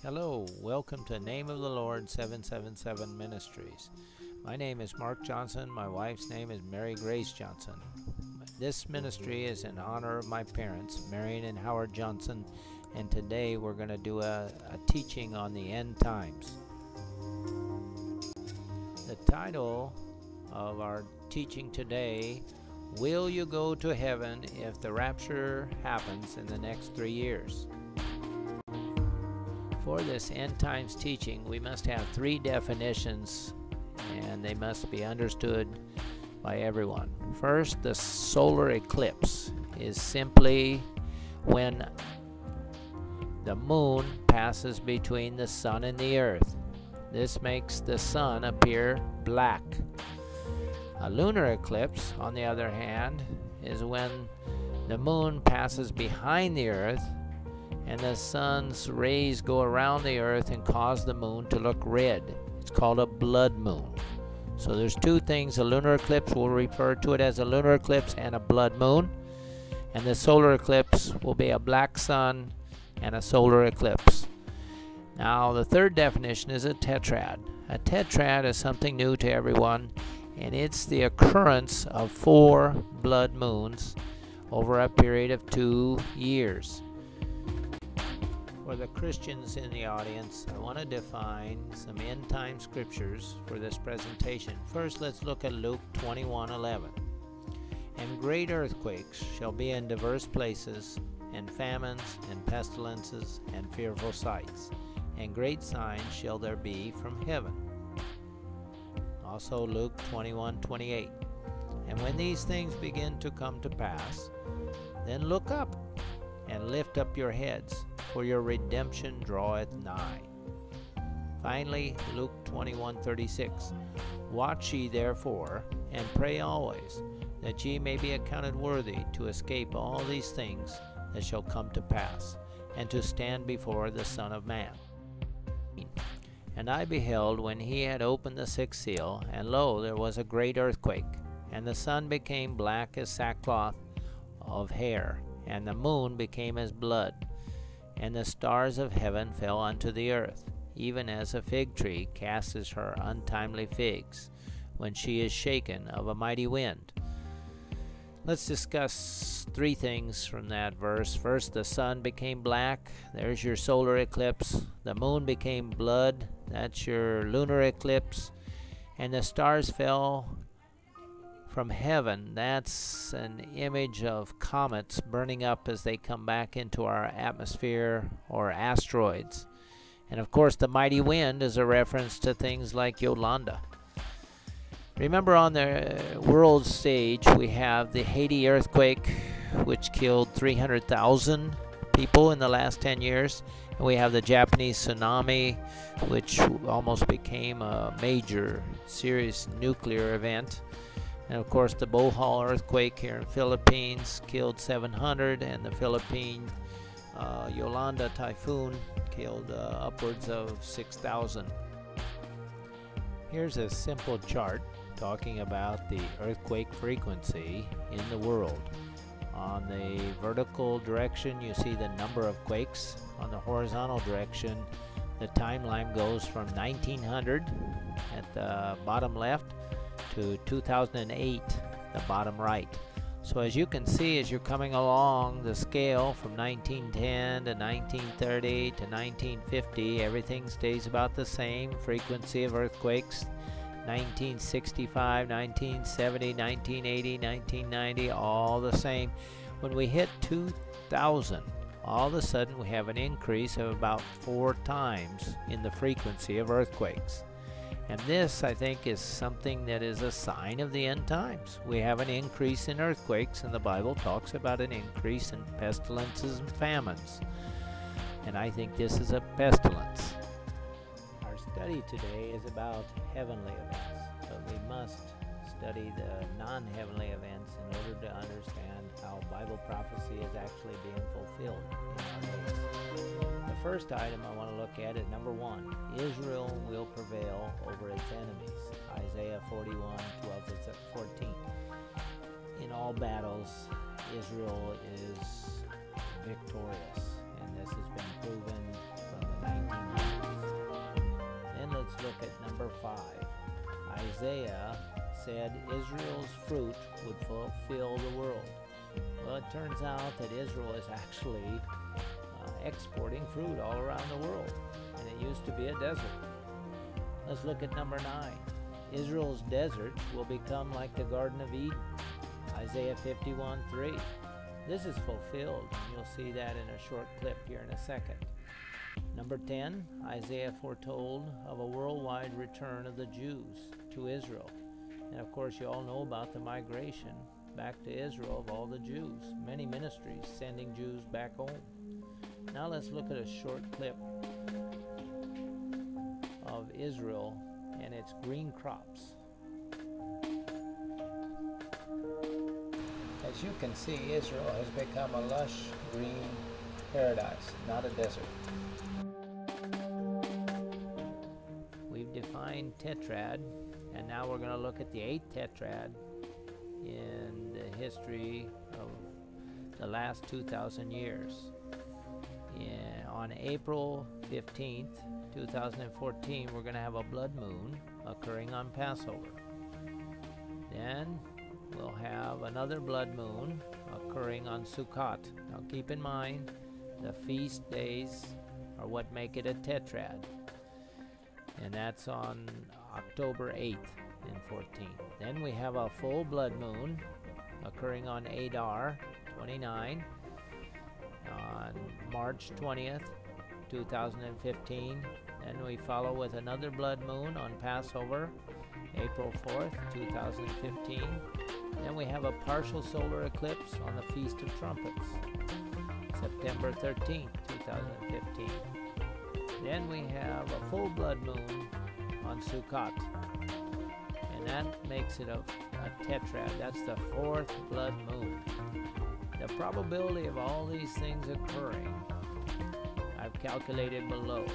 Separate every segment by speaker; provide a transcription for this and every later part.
Speaker 1: Hello, welcome to Name of the Lord 777 Ministries. My name is Mark Johnson. My wife's name is Mary Grace Johnson. This ministry is in honor of my parents, Marion and Howard Johnson, and today we're going to do a teaching on the end times. The title of our teaching today, Will You Go to Heaven If the Rapture Happens in the Next 3 Years? For this end times teaching, we must have 3 definitions, and they must be understood by everyone. First, the solar eclipse is simply when the moon passes between the sun and the earth. This makes the sun appear black. A lunar eclipse, on the other hand, is when the moon passes behind the earth and the sun's rays go around the earth and cause the moon to look red. It's called a blood moon. So there's 2 things. A lunar eclipse, we'll refer to it as a lunar eclipse and a blood moon. And the solar eclipse will be a black sun and a solar eclipse. Now the third definition is a tetrad. A tetrad is something new to everyone, and it's the occurrence of 4 blood moons over a period of 2 years. For the Christians in the audience, I want to define some end-time scriptures for this presentation. First, let's look at Luke 21:11. And great earthquakes shall be in diverse places, and famines, and pestilences, and fearful sights, and great signs shall there be from heaven. Also Luke 21:28. And when these things begin to come to pass, then look up, and lift up your heads, for your redemption draweth nigh. Finally, Luke 21:36. Watch ye therefore, and pray always, that ye may be accounted worthy to escape all these things that shall come to pass, and to stand before the Son of Man. And I beheld when he had opened the 6th seal, and lo, there was a great earthquake, and the sun became black as sackcloth of hair, and the moon became as blood, and the stars of heaven fell unto the earth, even as a fig tree casts her untimely figs, when she is shaken of a mighty wind. Let's discuss 3 things from that verse. First, the sun became black. There's your solar eclipse. The moon became blood. That's your lunar eclipse. And the stars fell from heaven. That's an image of comets burning up as they come back into our atmosphere, or asteroids. And of course, the mighty wind is a reference to things like Yolanda. Remember, on the world stage, we have the Haiti earthquake, which killed 300,000 people in the last 10 years. And we have the Japanese tsunami, which almost became a major, serious nuclear event. And of course, the Bohol earthquake here in Philippines killed 700, and the Philippine Yolanda typhoon killed upwards of 6,000. Here's a simple chart talking about the earthquake frequency in the world. On the vertical direction, you see the number of quakes. On the horizontal direction, the timeline goes from 1900 at the bottom left to 2008, the bottom right. So as you can see, as you're coming along the scale from 1910 to 1930 to 1950, everything stays about the same frequency of earthquakes. 1965, 1970, 1980, 1990, all the same. When we hit 2000, all of a sudden we have an increase of about 4 times in the frequency of earthquakes. And this, I think, is something that is a sign of the end times. We have an increase in earthquakes, and the Bible talks about an increase in pestilences and famines. And I think this is a pestilence. Our study today is about heavenly events, but we must study the non-heavenly events in order to understand how Bible prophecy is actually being fulfilled in our days. The first item I want to look at is number 1. Israel will prevail over its enemies. Isaiah 41:12-14. In all battles, Israel is victorious, and this has been proven from the 1900s. Then let's look at number 5. Isaiah said Israel's fruit would fulfill the world. Well, it turns out that Israel is actually exporting fruit all around the world, and it used to be a desert. Let's look at number 9. Israel's deserts will become like the Garden of Eden. Isaiah 51:3. This is fulfilled, and you'll see that in a short clip here in a second. Number 10, Isaiah foretold of a worldwide return of the Jews to Israel. And of course, you all know about the migration back to Israel of all the Jews. Many ministries sending Jews back home. Now let's look at a short clip of Israel and its green crops. As you can see, Israel has become a lush green paradise, not a desert. We've defined Tetrad, and now we're going to look at the 8th Tetrad in the history of the last 2,000 years. On April 15th, 2014, we're going to have a blood moon occurring on Passover. Then we'll have another blood moon occurring on Sukkot. Now keep in mind, the feast days are what make it a tetrad. And that's on October 8th and 14th. Then we have a full blood moon occurring on Adar 29 on March 20th, 2015. Then we follow with another blood moon on Passover, April 4th, 2015. Then we have a partial solar eclipse on the Feast of Trumpets, September 13th, 2015. Then we have a full blood moon on Sukkot, and that makes it a tetrad. That's the 4th blood moon. The probability of all these things occurring, I've calculated below.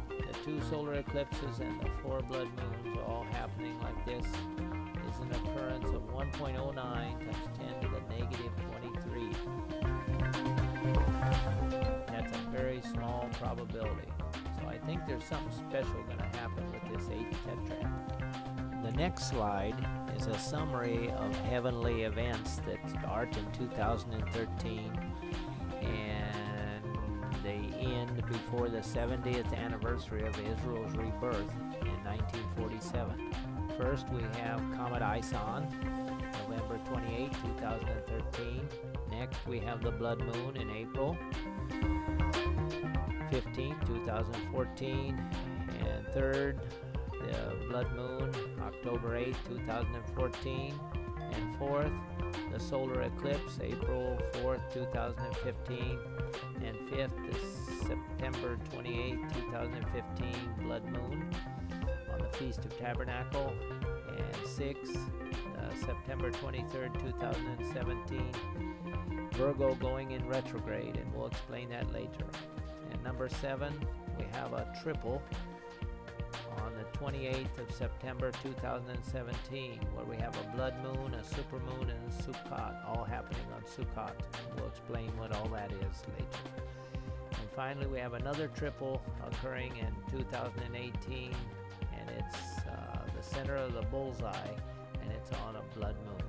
Speaker 1: The 2 solar eclipses and the 4 blood moons all happening like this is an occurrence of 1.09 times 10 to the negative 23. That's a very small probability. So I think there's something special going to happen with this 8th tetrad. The next slide is a summary of heavenly events that start in 2013 and they end before the 70th anniversary of Israel's rebirth in 1947. First, we have Comet Ison, November 28, 2013. Next, we have the blood moon in April 15, 2014. And third, the blood moon, October 8, 2014. And fourth, the solar eclipse, April 4th, 2015. And fifth, the September 28, 2015 blood moon on the Feast of Tabernacle. And sixth, September 23rd, 2017, Virgo going in retrograde, and we'll explain that later. And number 7, we have a triple on the 28th of September 2017, where we have a blood moon, a supermoon, and a Sukkot, all happening on Sukkot. We'll explain what all that is later. And finally, we have another triple occurring in 2018, and it's the center of the bullseye, and it's on a blood moon.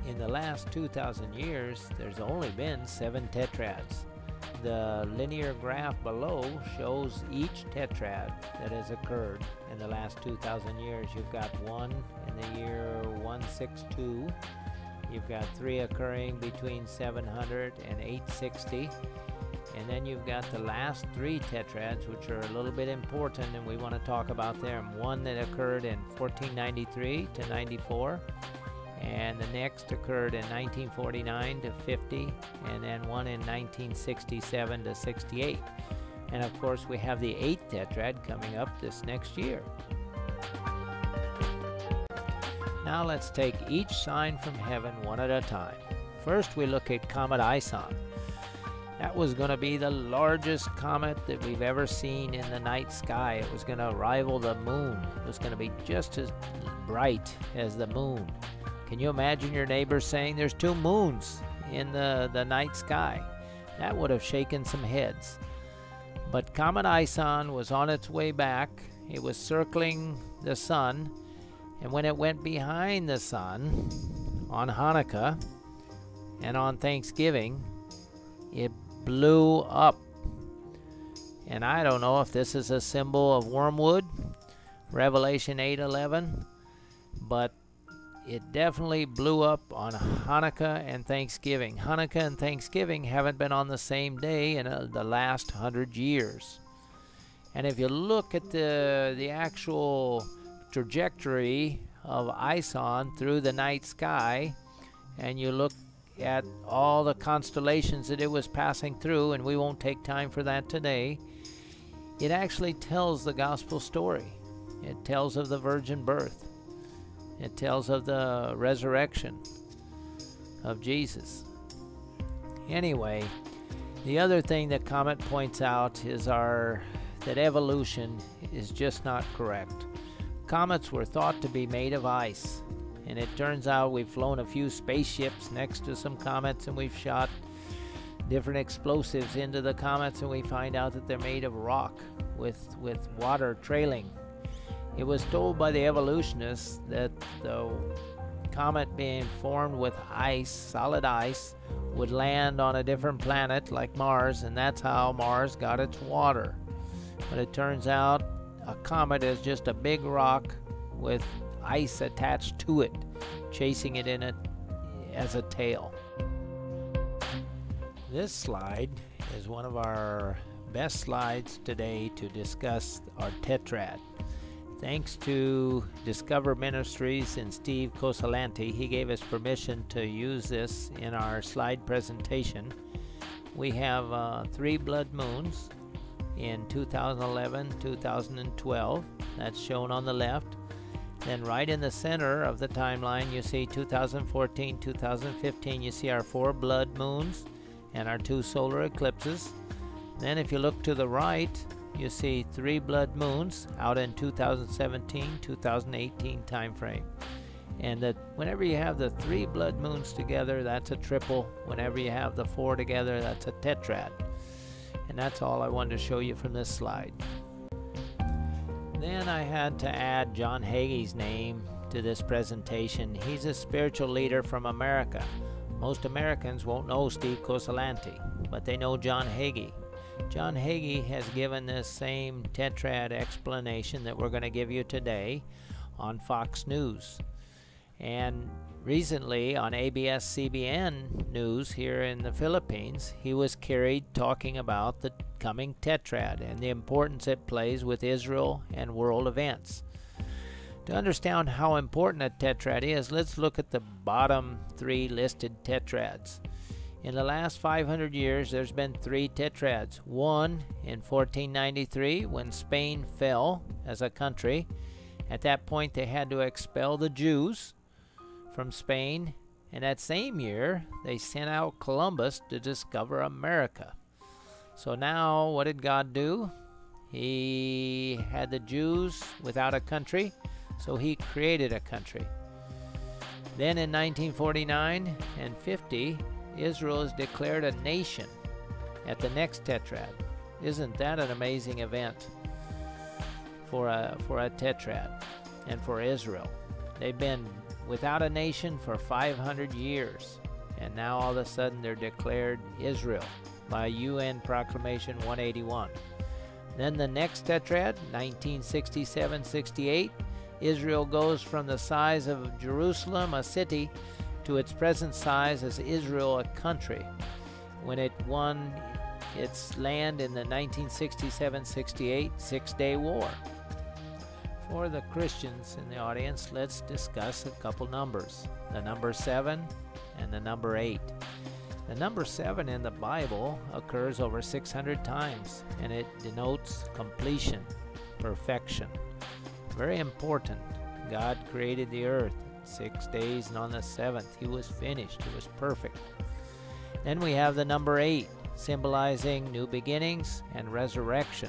Speaker 1: In the last 2,000 years, there's only been 7 tetrads. The linear graph below shows each tetrad that has occurred in the last 2,000 years. You've got 1 in the year 162. You've got 3 occurring between 700 and 860. And then you've got the last 3 tetrads, which are a little bit important, and we want to talk about them. One that occurred in 1493 to 94. And the next occurred in 1949 to 50, and then one in 1967 to 68. And of course, we have the 8th tetrad coming up this next year. Now let's take each sign from heaven one at a time. First, we look at Comet Ison. That was going to be the largest comet that we've ever seen in the night sky. It was going to rival the moon. It was going to be just as bright as the moon. Can you imagine your neighbor saying there's 2 moons in the night sky? That would have shaken some heads. But Comet Ison was on its way back. It was circling the sun, and when it went behind the sun on Hanukkah and on Thanksgiving, it blew up. And I don't know if this is a symbol of wormwood, Revelation 8:11, but it definitely blew up on Hanukkah and Thanksgiving. Hanukkah and Thanksgiving haven't been on the same day in the last 100 years. And if you look at the actual trajectory of Ison through the night sky, and you look at all the constellations that it was passing through, and we won't take time for that today, it actually tells the gospel story. It tells of the virgin birth. It tells of the resurrection of Jesus. Anyway, the other thing that Comet points out is that evolution is just not correct. Comets were thought to be made of ice, and it turns out we've flown a few spaceships next to some comets, and we've shot different explosives into the comets, and we find out that they're made of rock with water trailing. It was told by the evolutionists that the comet being formed with ice, solid ice, would land on a different planet like Mars, and that's how Mars got its water. But it turns out a comet is just a big rock with ice attached to it, chasing it in it as a tail. This slide is one of our best slides today to discuss our Tetrad. Thanks to Discover Ministries and Steve Cioccolanti, he gave us permission to use this in our slide presentation. We have 3 blood moons in 2011, 2012. That's shown on the left. Then right in the center of the timeline, you see 2014, 2015. You see our 4 blood moons and our 2 solar eclipses. Then if you look to the right, you see 3 blood moons out in 2017, 2018 time frame. And that whenever you have the 3 blood moons together, that's a triple. Whenever you have the 4 together, that's a tetrad. And that's all I wanted to show you from this slide. Then I had to add John Hagee's name to this presentation. He's a spiritual leader from America. Most Americans won't know Steve Cioccolanti, but they know John Hagee. John Hagee has given this same tetrad explanation that we're going to give you today on Fox News. And recently on ABS-CBN News here in the Philippines, he was carried talking about the coming tetrad and the importance it plays with Israel and world events. To understand how important a tetrad is, let's look at the bottom 3 listed tetrads. In the last 500 years, there's been 3 tetrads. One in 1493 when Spain fell as a country. At that point, they had to expel the Jews from Spain. And that same year, they sent out Columbus to discover America. So now, what did God do? He had the Jews without a country, so he created a country. Then in 1949 and 50, Israel is declared a nation at the next tetrad. Isn't that an amazing event for a tetrad and for Israel? They've been without a nation for 500 years, and now all of a sudden they're declared Israel by UN Proclamation 181. Then the next tetrad, 1967-68, Israel goes from the size of Jerusalem, a city, to its present size as Israel, a country, when it won its land in the 1967-68 Six-Day War. For the Christians in the audience, let's discuss a couple numbers, the number 7 and the number 8. The number 7 in the Bible occurs over 600 times, and it denotes completion, perfection. Very important. God created the earth 6 days, and on the 7th he was finished. It was perfect. Then we have the number 8, symbolizing new beginnings and resurrection.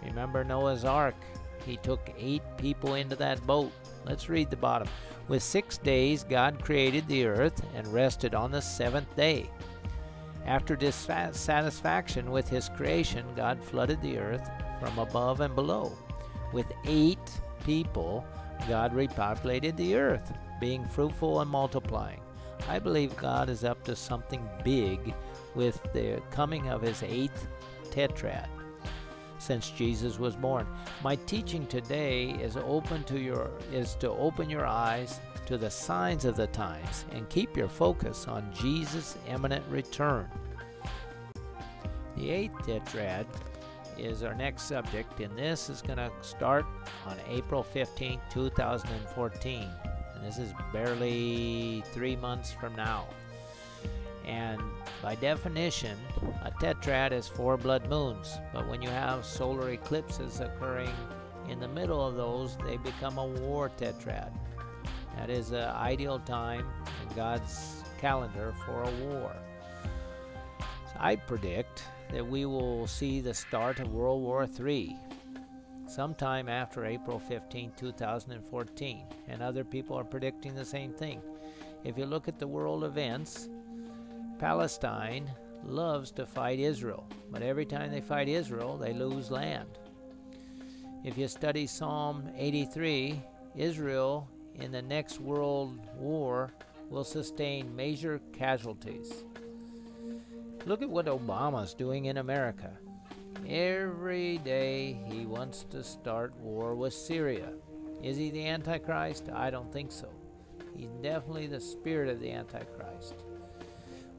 Speaker 1: Remember Noah's Ark? He took 8 people into that boat. Let's read the bottom. With 6 days God created the earth and rested on the 7th day. After dissatisfaction with his creation, God flooded the earth from above and below. With 8 people, God repopulated the earth, being fruitful and multiplying. I believe God is up to something big with the coming of his 8th Tetrad since Jesus was born. My teaching today is to open your eyes to the signs of the times and keep your focus on Jesus' imminent return. The 8th Tetrad is our next subject, and this is going to start on April 15, 2014. And this is barely 3 months from now. And by definition, a tetrad is 4 blood moons. But when you have solar eclipses occurring in the middle of those, they become a war tetrad. That is an ideal time in God's calendar for a war. So I predict that we will see the start of World War III sometime after April 15, 2014. And other people are predicting the same thing. If you look at the world events, Palestine loves to fight Israel, but every time they fight Israel, they lose land. If you study Psalm 83, Israel in the next world war will sustain major casualties. Look at what Obama's doing in America. Every day he wants to start war with Syria. Is he the Antichrist? I don't think so. He's definitely the spirit of the Antichrist.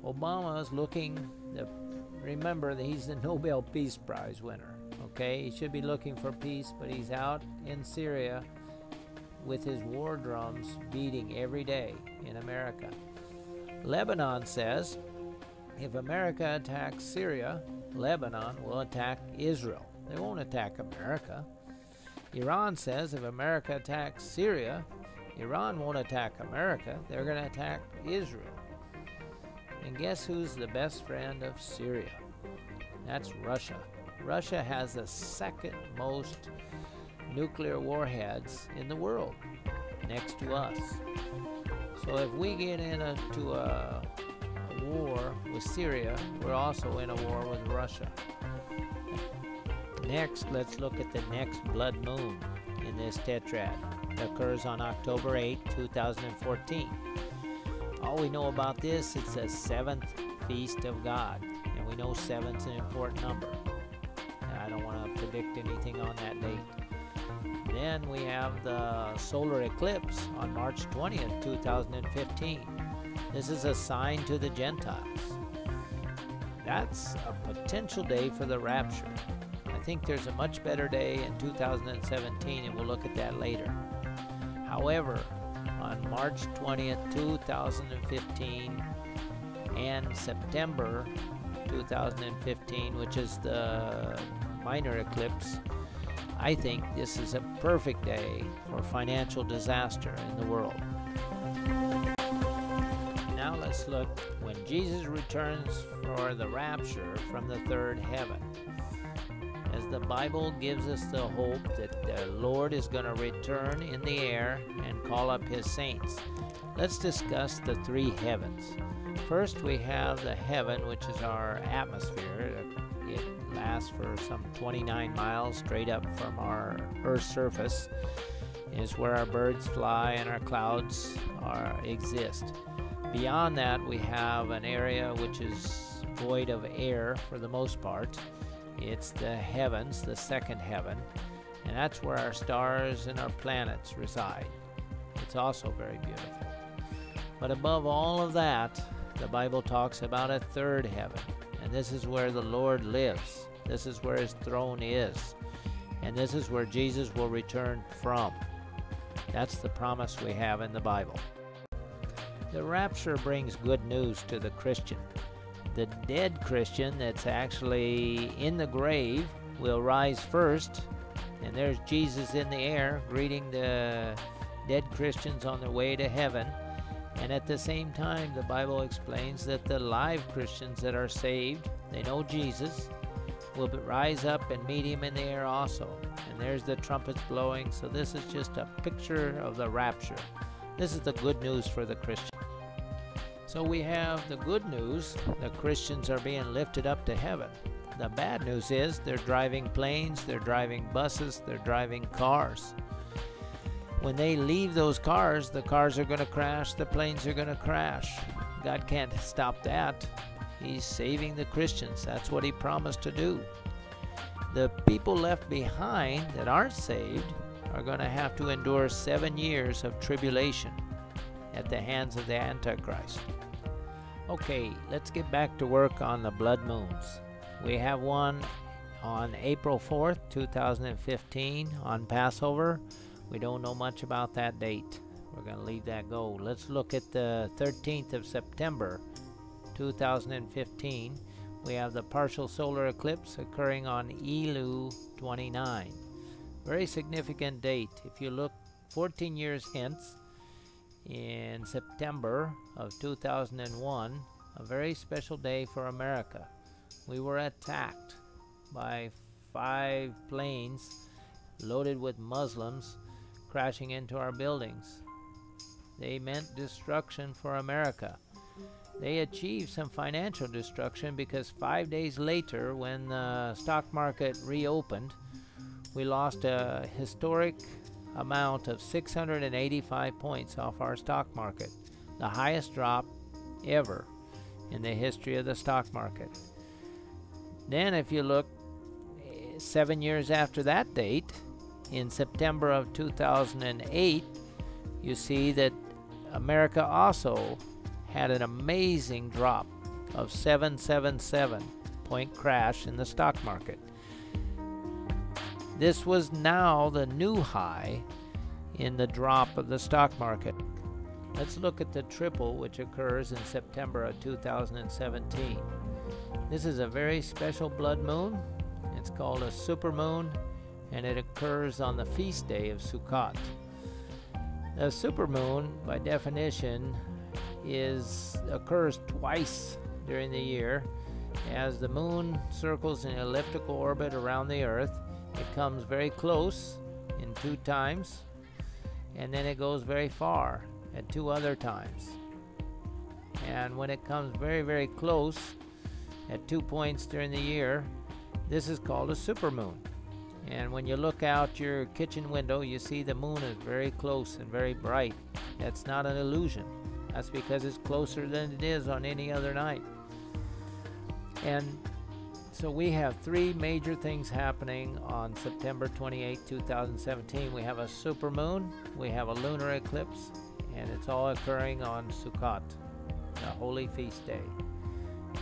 Speaker 1: Obama is looking to remember that he's the Nobel Peace Prize winner. Okay, he should be looking for peace, but he's out in Syria with his war drums beating every day in America. Lebanon says if America attacks Syria, Lebanon will attack Israel. They won't attack America. Iran says if America attacks Syria, Iran won't attack America. They're going to attack Israel. And guess who's the best friend of Syria? That's Russia. Russia has the second most nuclear warheads in the world, next to us. So if we get into a war with Syria, we're also in a war with Russia. Next, let's look at the next blood moon in this tetrad. It occurs on October 8, 2014. All we know about this, it's a 7th feast of God, and we know 7's an important number. I don't want to predict anything on that date. Then we have the solar eclipse on March 20th, 2015. This is a sign to the Gentiles. That's a potential day for the rapture. I think there's a much better day in 2017, and we'll look at that later. However, on March 20th, 2015 and September 2015, which is the minor eclipse, I think this is a perfect day for financial disaster in the world. Now let's look when Jesus returns for the rapture from the third heaven. As the Bible gives us the hope that the Lord is going to return in the air and call up his saints. Let's discuss the 3 heavens. First, we have the heaven, which is our atmosphere. It lasts for some 29 miles straight up from our Earth's surface. It's where our birds fly and our clouds exist. Beyond that, we have an area which is void of air for the most part. It's the heavens, the second heaven, and that's where our stars and our planets reside. It's also very beautiful. But above all of that, the Bible talks about a third heaven, and this is where the Lord lives. This is where his throne is, and this is where Jesus will return from. That's the promise we have in the Bible. The rapture brings good news to the Christian. The dead Christian that's actually in the grave will rise first, and there's Jesus in the air greeting the dead Christians on their way to heaven. And at the same time, the Bible explains that the live Christians that are saved, they know Jesus, will rise up and meet him in the air also. And there's the trumpets blowing, so this is just a picture of the rapture. This is the good news for the Christian. So we have the good news, the Christians are being lifted up to heaven. The bad news is they're driving planes, they're driving buses, they're driving cars. When they leave those cars, the cars are going to crash, the planes are going to crash. God can't stop that. He's saving the Christians. That's what He promised to do. The people left behind that aren't saved are going to have to endure 7 years of tribulation at the hands of the Antichrist. Okay, let's get back to work on the blood moons. We have one on April 4th, 2015 on Passover. We don't know much about that date. We're going to leave that go. Let's look at the 13th of September, 2015. We have the partial solar eclipse occurring on Elul 29. Very significant date. If you look 14 years hence, in September of 2001, a very special day for America. We were attacked by 5 planes loaded with Muslims crashing into our buildings. They meant destruction for America. They achieved some financial destruction because 5 days later, when the stock market reopened, we lost a historic amount of 685 points off our stock market, the highest drop ever in the history of the stock market. Then if you look 7 years after that date, in September of 2008, you see that America also had an amazing drop of 777 point crash in the stock market. This was now the new high in the drop of the stock market. Let's look at the triple, which occurs in September of 2017. This is a very special blood moon. It's called a supermoon, and it occurs on the feast day of Sukkot. A supermoon, by definition, occurs twice during the year. As the moon circles in an elliptical orbit around the earth, it comes very close in 2 times, and then it goes very far at 2 other times. And when it comes very, very close at 2 points during the year, this is called a supermoon. And when you look out your kitchen window, you see the moon is very close and very bright. That's not an illusion. That's because it's closer than it is on any other night. And so we have 3 major things happening on September 28, 2017. We have a supermoon, we have a lunar eclipse, and it's all occurring on Sukkot, the holy feast day.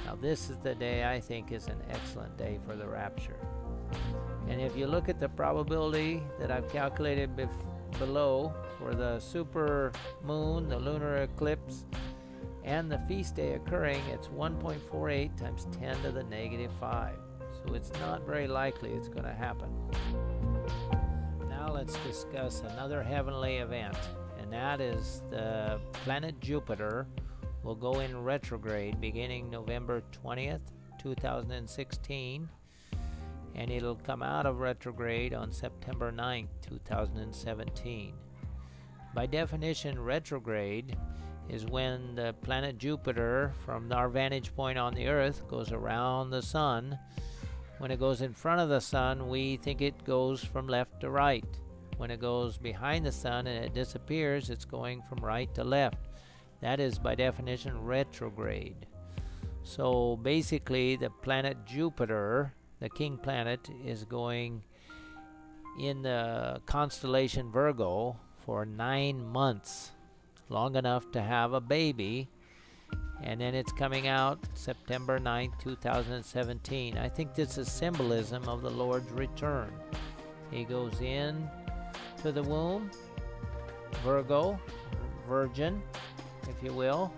Speaker 1: Now this is the day I think is an excellent day for the rapture. And if you look at the probability that I've calculated below for the super moon, the lunar eclipse, and the feast day occurring, it's 1.48 times 10 to the negative 5. So it's not very likely it's going to happen. Now let's discuss another heavenly event, and that is the planet Jupiter will go in retrograde beginning November 20th, 2016, and it'll come out of retrograde on September 9th, 2017. By definition, retrograde is when the planet Jupiter, from our vantage point on the Earth, goes around the Sun. When it goes in front of the Sun, we think it goes from left to right. When it goes behind the Sun and it disappears, it's going from right to left. That is, by definition, retrograde. So basically, the planet Jupiter, the king planet, is going in the constellation Virgo for 9 months. Long enough to have a baby, and then it's coming out September 9th, 2017. I think this is symbolism of the Lord's return. He goes in to the womb, Virgo, virgin, if you will,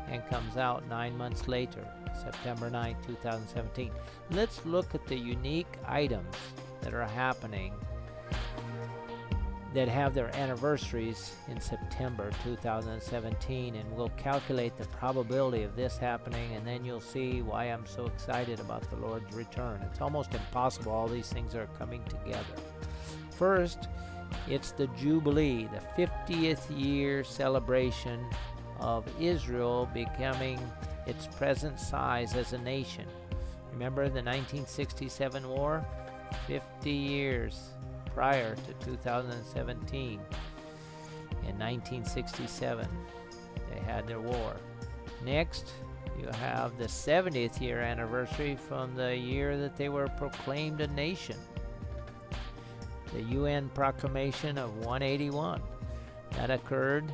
Speaker 1: and comes out 9 months later, September 9th, 2017. Let's look at the unique items that are happening that have their anniversaries in September 2017, and we'll calculate the probability of this happening, and then you'll see why I'm so excited about the Lord's return. It's almost impossible. All these things are coming together. First, it's the Jubilee, the 50th year celebration of Israel becoming its present size as a nation. Remember the 1967 war? 50 years prior to 2017. In 1967, they had their war. Next, you have the 70th year anniversary from the year that they were proclaimed a nation. The UN Proclamation of 181. That occurred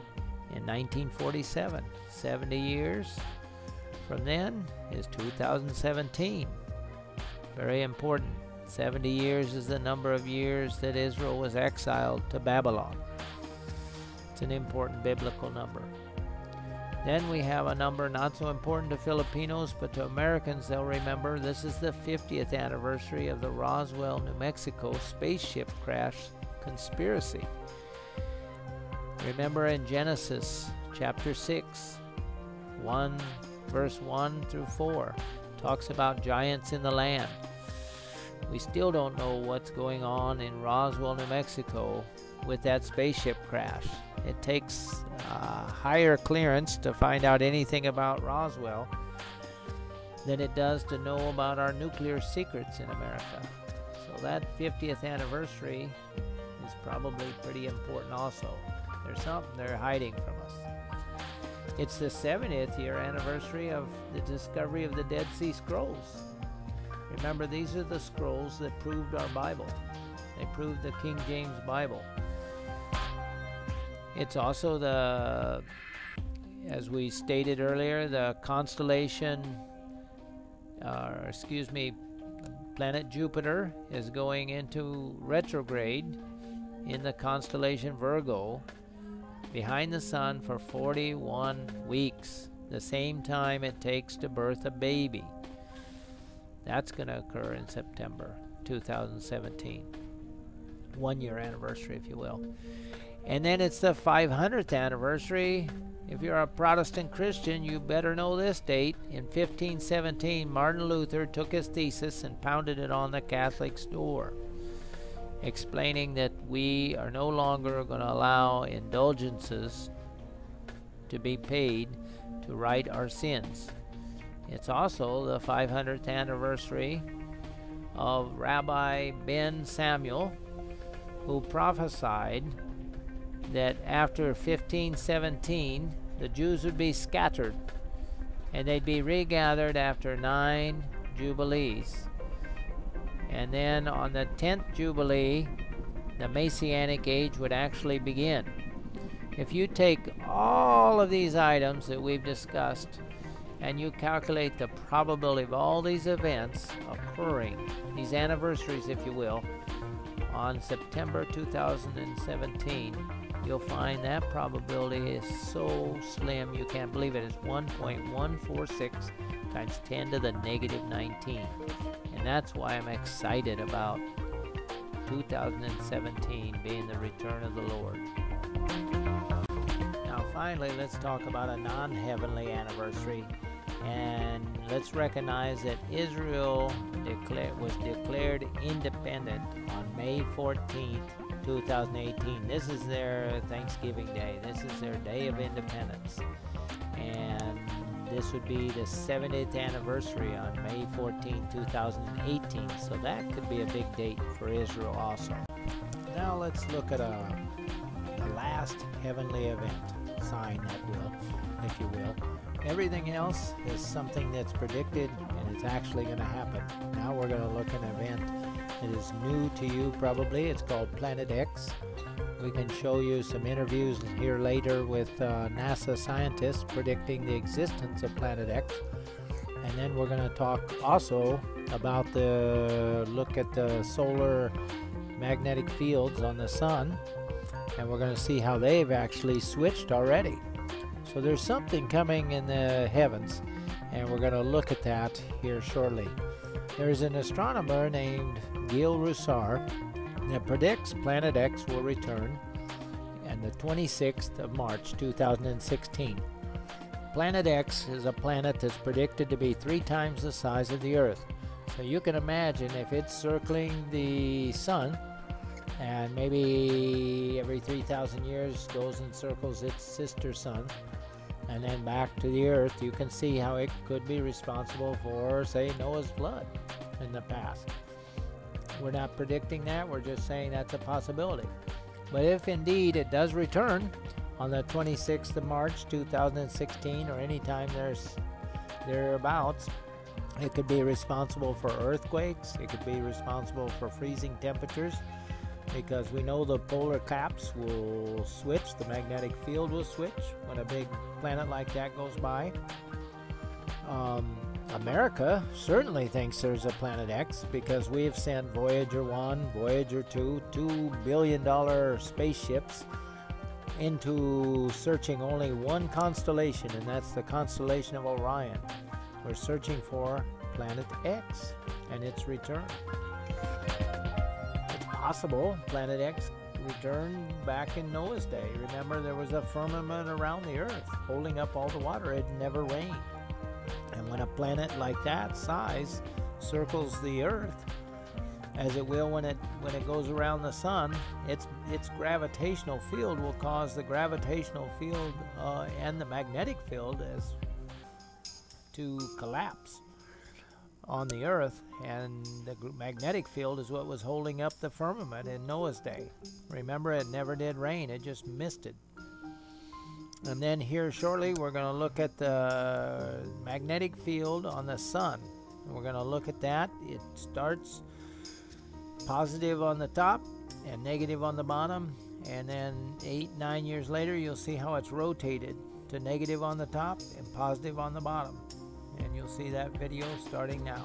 Speaker 1: in 1947. 70 years from then is 2017. Very important. 70 years is the number of years that Israel was exiled to Babylon. It's an important biblical number. Then we have a number not so important to Filipinos, but to Americans they'll remember. This is the 50th anniversary of the Roswell, New Mexico spaceship crash conspiracy. Remember in Genesis chapter 6, verse 1 through 4, talks about giants in the land. We still don't know what's going on in Roswell, New Mexico with that spaceship crash. It takes higher clearance to find out anything about Roswell than it does to know about our nuclear secrets in America. So that 50th anniversary is probably pretty important also. There's something they're hiding from us. It's the 70th year anniversary of the discovery of the Dead Sea Scrolls. Remember, these are the scrolls that proved our Bible. They proved the King James Bible. It's also the, as we stated earlier, the constellation, planet Jupiter is going into retrograde in the constellation Virgo behind the sun for 41 weeks, the same time it takes to birth a baby. That's going to occur in September 2017. 1 year anniversary, if you will. And then it's the 500th anniversary. If you're a Protestant Christian, you better know this date. In 1517, Martin Luther took his thesis and pounded it on the Catholic's door, explaining that we are no longer going to allow indulgences to be paid to right our sins. It's also the 500th anniversary of Rabbi Ben Samuel, who prophesied that after 1517 the Jews would be scattered and they'd be regathered after 9 jubilees. And then on the 10th jubilee, the Messianic age would actually begin. If you take all of these items that we've discussed and you calculate the probability of all these events occurring, these anniversaries if you will, on September 2017, you'll find that probability is so slim you can't believe it. It's 1.146 times 10 to the negative 19. And that's why I'm excited about 2017 being the return of the Lord. Now finally, let's talk about a non-heavenly anniversary. And let's recognize that Israel was declared independent on May 14th, 2018. This is their Thanksgiving Day. This is their Day of Independence. And this would be the 70th anniversary on May 14, 2018. So that could be a big date for Israel also. Now let's look at the last heavenly event, sign that will, if you will. Everything else is something that's predicted and it's actually going to happen. Now we're going to look at an event that is new to you probably. It's called Planet X. We can show you some interviews here later with NASA scientists predicting the existence of Planet X. And then we're going to talk also about the look at the solar magnetic fields on the sun. And we're going to see how they've actually switched already. So there's something coming in the heavens, and we're going to look at that here shortly. There's an astronomer named Gil Russar that predicts Planet X will return on the 26th of March 2016. Planet X is a planet that's predicted to be 3 times the size of the Earth. So you can imagine if it's circling the sun and maybe every 3,000 years goes and circles its sister sun, and then back to the earth, you can see how it could be responsible for, say, Noah's flood in the past. We're not predicting that, we're just saying that's a possibility. But if indeed it does return on the 26th of March 2016, or anytime thereabouts, it could be responsible for earthquakes, it could be responsible for freezing temperatures, because we know the polar caps will switch, the magnetic field will switch when a big planet like that goes by. America certainly thinks there's a Planet X, because we have sent Voyager 1, Voyager 2, $2 billion spaceships into searching only one constellation, and that's the constellation of Orion. We're searching for Planet X and its return. It's possible Planet X returned back in Noah's day. Remember, there was a firmament around the earth holding up all the water. It never rained. And when a planet like that size circles the earth, as it will when it goes around the sun, its gravitational field will cause the gravitational field and the magnetic field to collapse on the earth, and the magnetic field is what was holding up the firmament in Noah's day. Remember, it never did rain, it just misted. And then here shortly we're going to look at the magnetic field on the sun. We're going to look at that. It starts positive on the top and negative on the bottom, and then 8-9 years later you'll see how it's rotated to negative on the top and positive on the bottom, and you'll see that video starting now.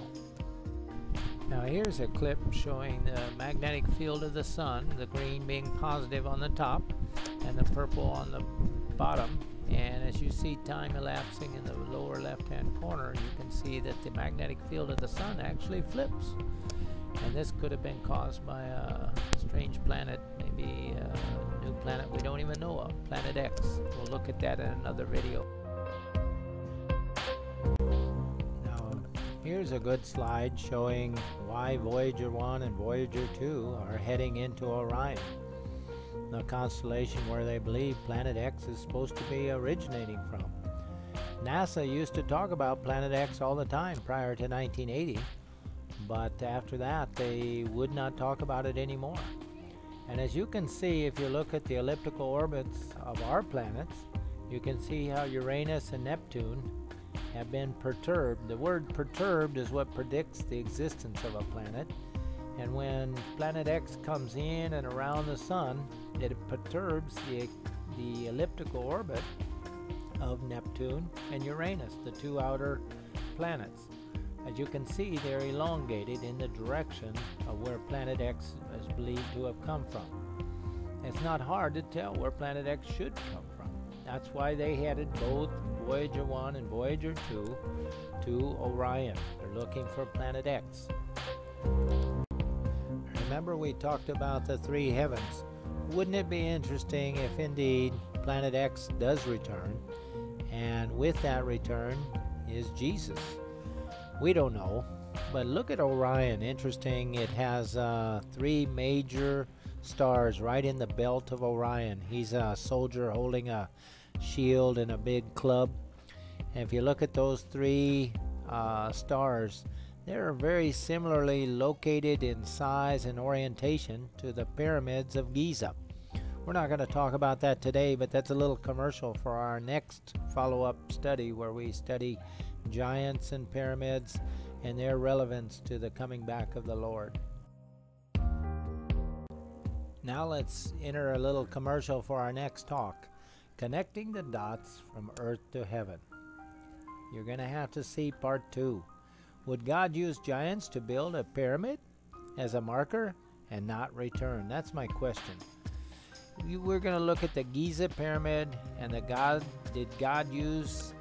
Speaker 1: Now here's a clip showing the magnetic field of the sun, the green being positive on the top and the purple on the bottom, and as you see time elapsing in the lower left hand corner, you can see that the magnetic field of the sun actually flips, and this could have been caused by a strange planet, maybe a new planet we don't even know of, Planet X. We'll look at that in another video. Now here's a good slide showing why Voyager 1 and Voyager 2 are heading into Orion, the constellation where they believe Planet X is supposed to be originating from. NASA used to talk about Planet X all the time prior to 1980, but after that they would not talk about it anymore. And as you can see, if you look at the elliptical orbits of our planets, you can see how Uranus and Neptune have been perturbed. The word perturbed is what predicts the existence of a planet. And when Planet X comes in and around the sun, it perturbs the elliptical orbit of Neptune and Uranus, the two outer planets. As you can see, they're elongated in the direction of where Planet X is believed to have come from. It's not hard to tell where Planet X should come from. That's why they headed both Voyager 1 and Voyager 2 to Orion. They're looking for Planet X. Remember, we talked about the three heavens. Wouldn't it be interesting if indeed Planet X does return, and with that return is Jesus? We don't know, but look at Orion. Interesting, it has three major stars right in the belt of Orion. He's a soldier holding a shield and a big club. And if you look at those three stars, they're very similarly located in size and orientation to the pyramids of Giza. We're not going to talk about that today, but that's a little commercial for our next follow-up study, where we study giants and pyramids and their relevance to the coming back of the Lord. Now let's enter a little commercial for our next talk, connecting the dots from earth to heaven. You're going to have to see part 2. Would God use giants to build a pyramid as a marker and not return? That's my question. We're going to look at the Giza pyramid and did God use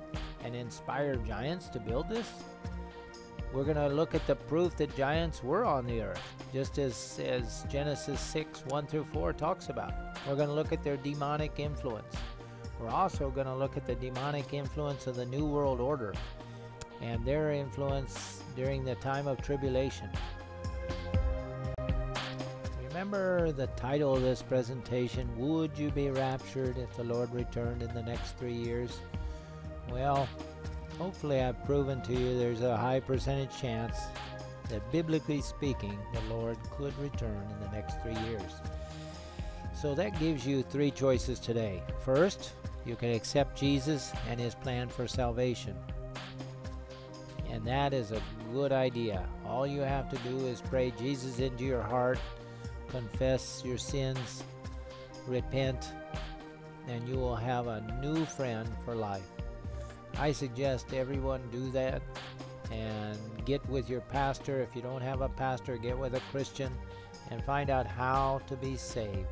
Speaker 1: and inspire giants to build this? We're going to look at the proof that giants were on the earth, just as Genesis 6:1-4 talks about. We're going to look at their demonic influence. We're also going to look at the demonic influence of the New World Order and their influence during the time of tribulation. Remember the title of this presentation, Would You Be Raptured If the Lord Returned in the Next 3 Years? Well, hopefully I've proven to you there's a high percentage chance that, biblically speaking, the Lord could return in the next 3 years. So that gives you 3 choices today. First, you can accept Jesus and His plan for salvation. And that is a good idea. All you have to do is pray Jesus into your heart, confess your sins, repent, and you will have a new friend for life. I suggest everyone do that, and get with your pastor. If you don't have a pastor, get with a Christian and find out how to be saved.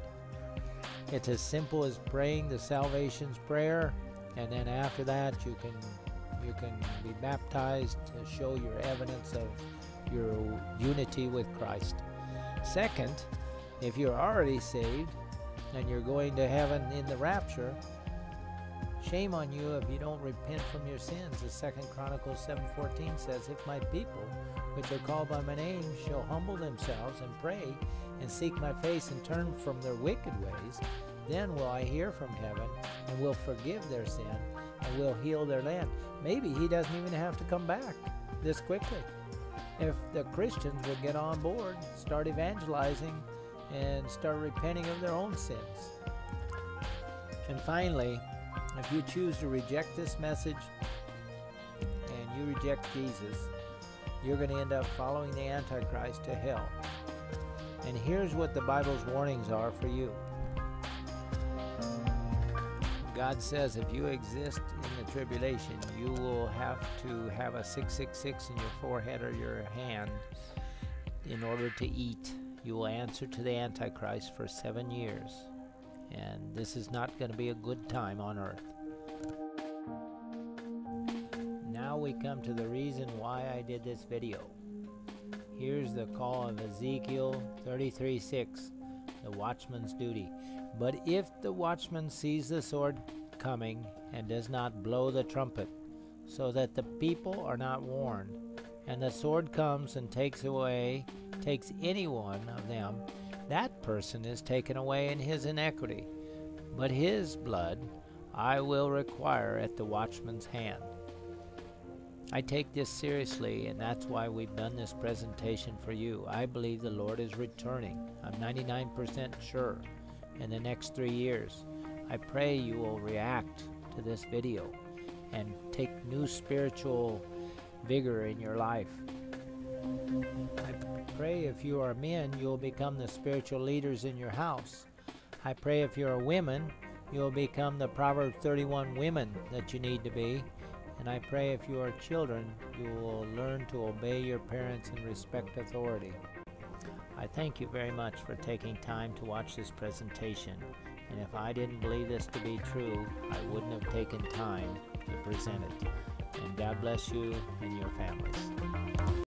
Speaker 1: It's as simple as praying the salvation's prayer, and then after that you can be baptized to show your evidence of your unity with Christ. Second, if you're already saved and you're going to heaven in the rapture, shame on you if you don't repent from your sins. As 2 Chronicles 7:14 says, if my people, which are called by my name, shall humble themselves and pray and seek my face and turn from their wicked ways, then will I hear from heaven and will forgive their sin and will heal their land. Maybe He doesn't even have to come back this quickly. If the Christians would get on board, start evangelizing, and start repenting of their own sins. And finally, if you choose to reject this message and you reject Jesus, you're going to end up following the Antichrist to hell. And here's what the Bible's warnings are for you. God says if you exist in the tribulation, you will have to have a 666 in your forehead or your hand in order to eat. You will answer to the Antichrist for 7 years. And this is not going to be a good time on earth. Now we come to the reason why I did this video. Here's the call of Ezekiel 33:6, the watchman's duty. But if the watchman sees the sword coming and does not blow the trumpet, so that the people are not warned, and the sword comes and takes any one of them, that person is taken away in his iniquity, but his blood I will require at the watchman's hand. I take this seriously, and that's why we've done this presentation for you. I believe the Lord is returning. I'm 99% sure in the next 3 years. I pray you will react to this video and take new spiritual vigor in your life. I pray if you are men, you'll become the spiritual leaders in your house. I pray if you're women, you'll become the Proverbs 31 women that you need to be. And I pray if you are children, you will learn to obey your parents and respect authority. I thank you very much for taking time to watch this presentation. And if I didn't believe this to be true, I wouldn't have taken time to present it. And God bless you and your families.